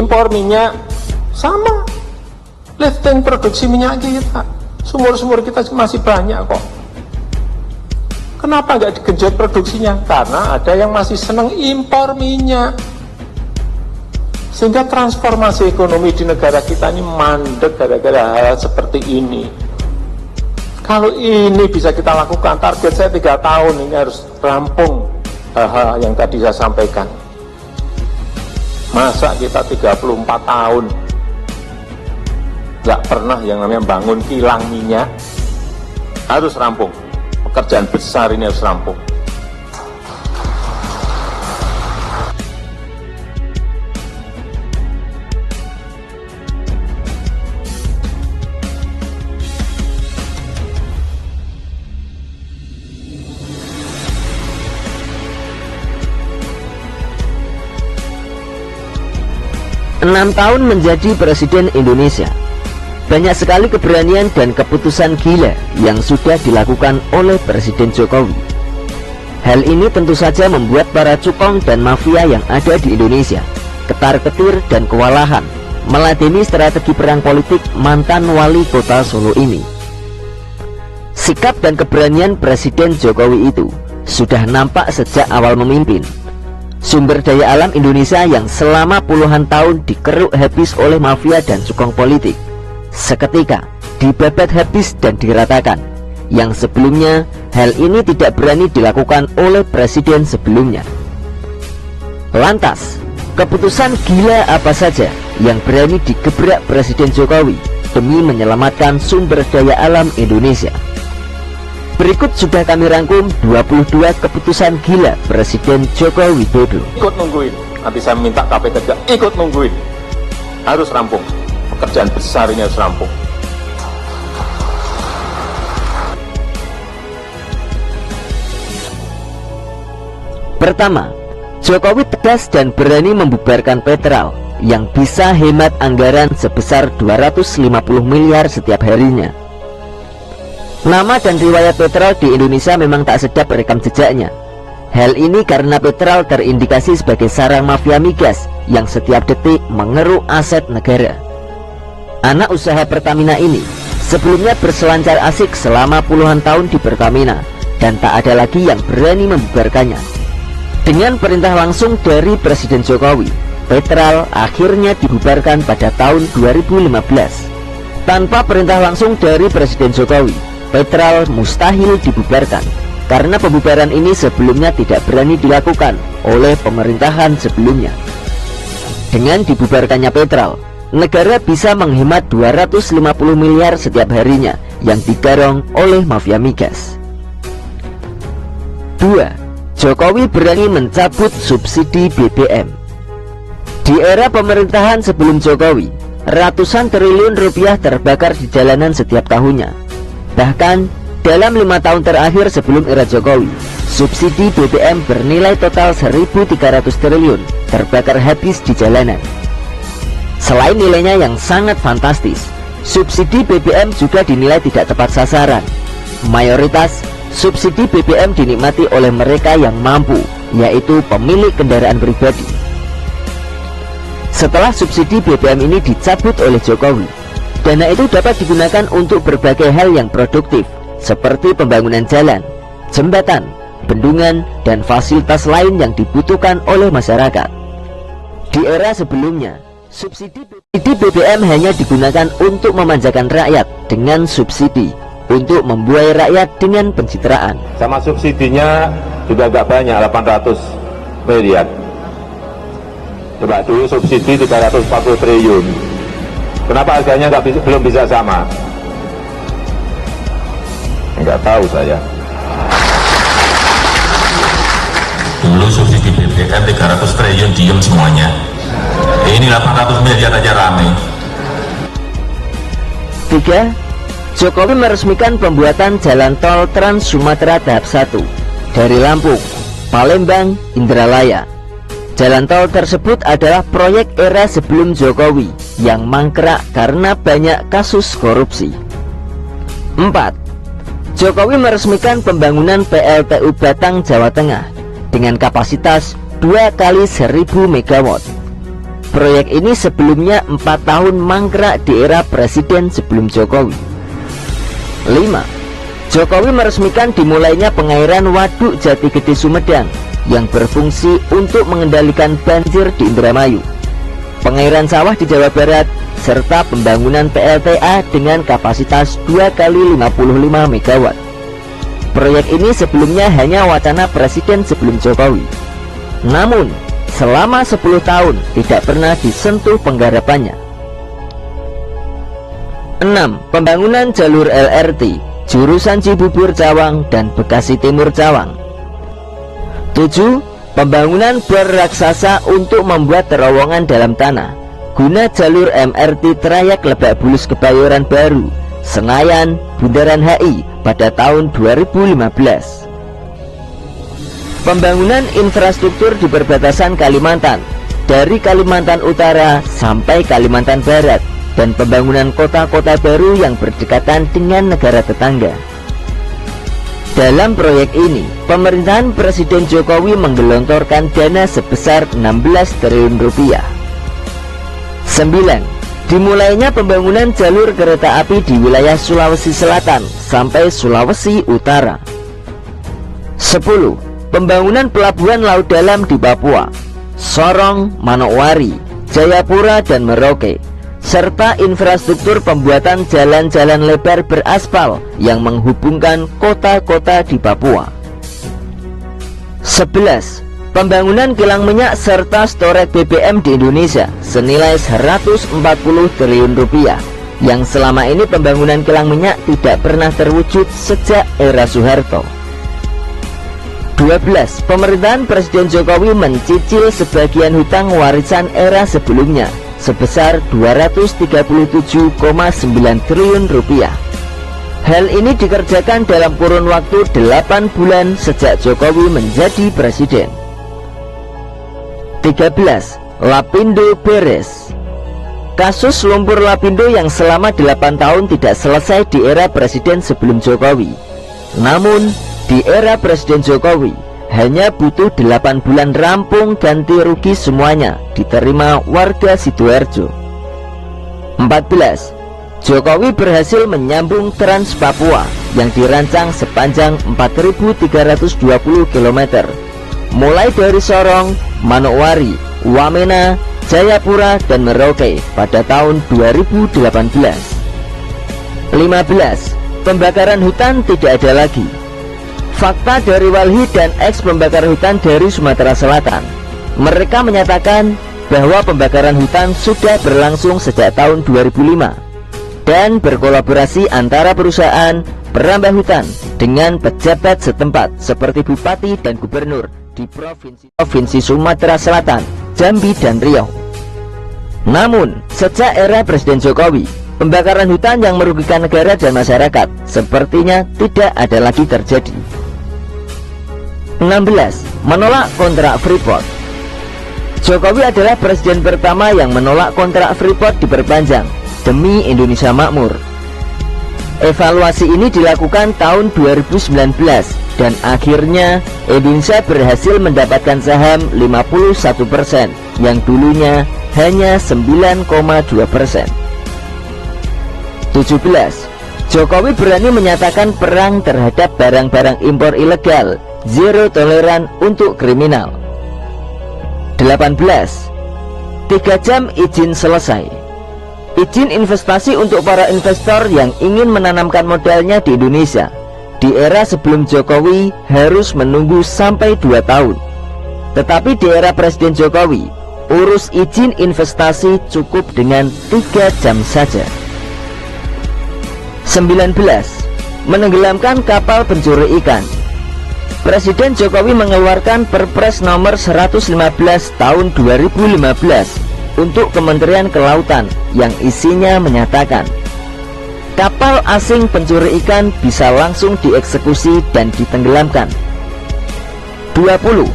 Impor minyak sama, lifting produksi minyak kita, sumur-sumur kita masih banyak kok. Kenapa nggak digenjot produksinya? Karena ada yang masih seneng impor minyak. Sehingga transformasi ekonomi di negara kita ini mandek gara-gara hal seperti ini. Kalau ini bisa kita lakukan, target saya 3 tahun ini harus rampung hal-hal yang tadi saya sampaikan. Masa kita 34 tahun nggak pernah yang namanya bangun kilang minyak? Harus rampung. Pekerjaan besar ini harus rampung. Enam tahun menjadi Presiden Indonesia, banyak sekali keberanian dan keputusan gila yang sudah dilakukan oleh Presiden Jokowi. Hal ini tentu saja membuat para cukong dan mafia yang ada di Indonesia ketar-ketir dan kewalahan meladeni strategi perang politik mantan wali kota Solo ini. Sikap dan keberanian Presiden Jokowi itu sudah nampak sejak awal memimpin. Sumber daya alam Indonesia yang selama puluhan tahun dikeruk habis oleh mafia dan cukong politik, seketika dibabat habis dan diratakan. Yang sebelumnya hal ini tidak berani dilakukan oleh presiden sebelumnya. Lantas, keputusan gila apa saja yang berani digebrak Presiden Jokowi demi menyelamatkan sumber daya alam Indonesia? Berikut sudah kami rangkum 22 keputusan gila Presiden Joko Widodo. Ikut nungguin, nanti saya minta KPK ikut nungguin. Harus rampung, pekerjaan besar ini harus rampung. Pertama, Jokowi tegas dan berani membubarkan Petral yang bisa hemat anggaran sebesar 250 miliar setiap harinya. Nama dan riwayat Petral di Indonesia memang tak sedap rekam jejaknya. Hal ini karena Petral terindikasi sebagai sarang mafia migas yang setiap detik mengeruk aset negara. Anak usaha Pertamina ini sebelumnya berselancar asik selama puluhan tahun di Pertamina dan tak ada lagi yang berani membubarkannya. Dengan perintah langsung dari Presiden Jokowi, Petral akhirnya dibubarkan pada tahun 2015. Tanpa perintah langsung dari Presiden Jokowi, Petral mustahil dibubarkan karena pembubaran ini sebelumnya tidak berani dilakukan oleh pemerintahan sebelumnya. Dengan dibubarkannya Petral, negara bisa menghemat 250 miliar setiap harinya yang digarong oleh mafia migas. 2. Jokowi berani mencabut subsidi BBM. Di era pemerintahan sebelum Jokowi, ratusan triliun rupiah terbakar di jalanan setiap tahunnya. Bahkan dalam 5 tahun terakhir sebelum era Jokowi, subsidi BBM bernilai total 1.300 triliun terbakar habis di jalanan. Selain nilainya yang sangat fantastis, subsidi BBM juga dinilai tidak tepat sasaran. Mayoritas subsidi BBM dinikmati oleh mereka yang mampu, yaitu pemilik kendaraan pribadi. Setelah subsidi BBM ini dicabut oleh Jokowi, dana itu dapat digunakan untuk berbagai hal yang produktif, seperti pembangunan jalan, jembatan, bendungan, dan fasilitas lain yang dibutuhkan oleh masyarakat. Di era sebelumnya, subsidi BBM hanya digunakan untuk memanjakan rakyat dengan subsidi, untuk membuai rakyat dengan pencitraan. Sama subsidinya juga agak banyak, 800 miliar. Coba dulu subsidi 340 triliun. Kenapa harganya belum bisa sama? Enggak tahu saya. Dulu subsidi BBM 300 triliun diem semuanya. Ini 800 miliar aja rame. 3. Jokowi meresmikan pembuatan jalan tol Trans Sumatera tahap 1 dari Lampung, Palembang, Indralaya. Jalan tol tersebut adalah proyek era sebelum Jokowi yang mangkrak karena banyak kasus korupsi. 4. Jokowi meresmikan pembangunan PLTU Batang, Jawa Tengah dengan kapasitas 2 kali 1000 MW. Proyek ini sebelumnya 4 tahun mangkrak di era presiden sebelum Jokowi. 5. Jokowi meresmikan dimulainya pengairan Waduk Jati Gede Sumedang yang berfungsi untuk mengendalikan banjir di Indramayu, pengairan sawah di Jawa Barat, serta pembangunan PLTA dengan kapasitas 2 kali 55 MW. Proyek ini sebelumnya hanya wacana presiden sebelum Jokowi. Namun, selama 10 tahun tidak pernah disentuh penggarapannya. 6. Pembangunan jalur LRT jurusan Cibubur Cawang dan Bekasi Timur Cawang. 7. Pembangunan bor raksasa untuk membuat terowongan dalam tanah guna jalur MRT trayek Lebak Bulus Kebayoran Baru, Senayan, Bundaran HI pada tahun 2015. Pembangunan infrastruktur di perbatasan Kalimantan dari Kalimantan Utara sampai Kalimantan Barat dan pembangunan kota-kota baru yang berdekatan dengan negara tetangga. Dalam proyek ini, pemerintahan Presiden Jokowi menggelontorkan dana sebesar 16 triliun rupiah. 9. Dimulainya pembangunan jalur kereta api di wilayah Sulawesi Selatan sampai Sulawesi Utara. 10. Pembangunan pelabuhan laut dalam di Papua, Sorong, Manokwari, Jayapura, dan Merauke, serta infrastruktur pembuatan jalan-jalan lebar beraspal yang menghubungkan kota-kota di Papua. 11. Pembangunan kilang minyak serta storage BBM di Indonesia senilai 140 triliun rupiah, yang selama ini pembangunan kilang minyak tidak pernah terwujud sejak era Soeharto. 12. Pemerintahan Presiden Jokowi mencicil sebagian hutang warisan era sebelumnya sebesar 237,9 triliun rupiah. Hal ini dikerjakan dalam kurun waktu 8 bulan sejak Jokowi menjadi presiden. 13. Lapindo beres. Kasus lumpur Lapindo yang selama 8 tahun tidak selesai di era presiden sebelum Jokowi. Namun di era Presiden Jokowi hanya butuh 8 bulan rampung ganti rugi semuanya diterima warga Sidoarjo. 14. Jokowi berhasil menyambung Trans Papua yang dirancang sepanjang 4.320 km mulai dari Sorong, Manokwari, Wamena, Jayapura, dan Merauke pada tahun 2018. 15. Pembakaran hutan tidak ada lagi. Fakta dari Walhi dan eks pembakar hutan dari Sumatera Selatan. Mereka menyatakan bahwa pembakaran hutan sudah berlangsung sejak tahun 2005 dan berkolaborasi antara perusahaan perambah hutan dengan pejabat setempat seperti bupati dan gubernur di Provinsi Sumatera Selatan, Jambi, dan Riau. Namun, sejak era Presiden Jokowi, pembakaran hutan yang merugikan negara dan masyarakat sepertinya tidak ada lagi terjadi. 16. Menolak kontrak Freeport. Jokowi adalah presiden pertama yang menolak kontrak Freeport diperpanjang demi Indonesia makmur. Evaluasi ini dilakukan tahun 2019 dan akhirnya Indonesia berhasil mendapatkan saham 51% yang dulunya hanya 9,2%. 17. Jokowi berani menyatakan perang terhadap barang-barang impor ilegal, zero toleran untuk kriminal. 18. 3 jam izin selesai. Izin investasi untuk para investor yang ingin menanamkan modalnya di Indonesia di era sebelum Jokowi harus menunggu sampai 2 tahun. Tetapi di era Presiden Jokowi, urus izin investasi cukup dengan 3 jam saja. 19. Menenggelamkan kapal pencuri ikan. Presiden Jokowi mengeluarkan Perpres nomor 115 tahun 2015 untuk Kementerian Kelautan yang isinya menyatakan kapal asing pencuri ikan bisa langsung dieksekusi dan ditenggelamkan. 20.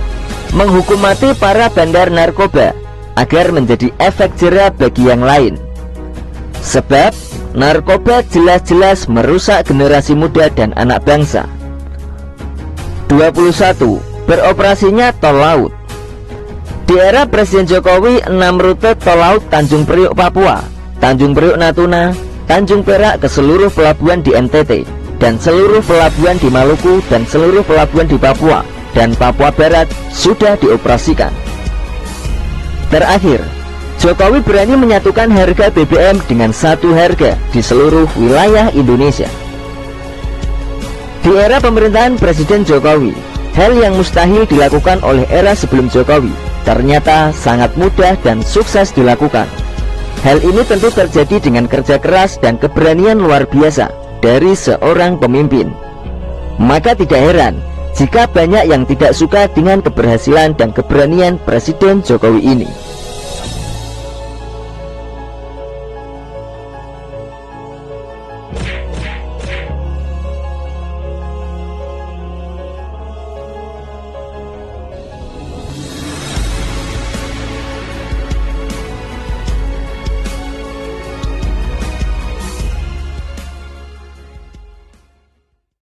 Menghukum mati para bandar narkoba agar menjadi efek jera bagi yang lain. Sebab narkoba jelas-jelas merusak generasi muda dan anak bangsa. 21. Beroperasinya tol laut. Di era Presiden Jokowi, 6 rute tol laut Tanjung Priok Papua, Tanjung Priok Natuna, Tanjung Perak ke seluruh pelabuhan di NTT, dan seluruh pelabuhan di Maluku, dan seluruh pelabuhan di Papua dan Papua Barat sudah dioperasikan. Terakhir, Jokowi berani menyatukan harga BBM dengan satu harga di seluruh wilayah Indonesia. Di era pemerintahan Presiden Jokowi, hal yang mustahil dilakukan oleh era sebelum Jokowi ternyata sangat mudah dan sukses dilakukan. Hal ini tentu terjadi dengan kerja keras dan keberanian luar biasa dari seorang pemimpin. Maka tidak heran jika banyak yang tidak suka dengan keberhasilan dan keberanian Presiden Jokowi ini.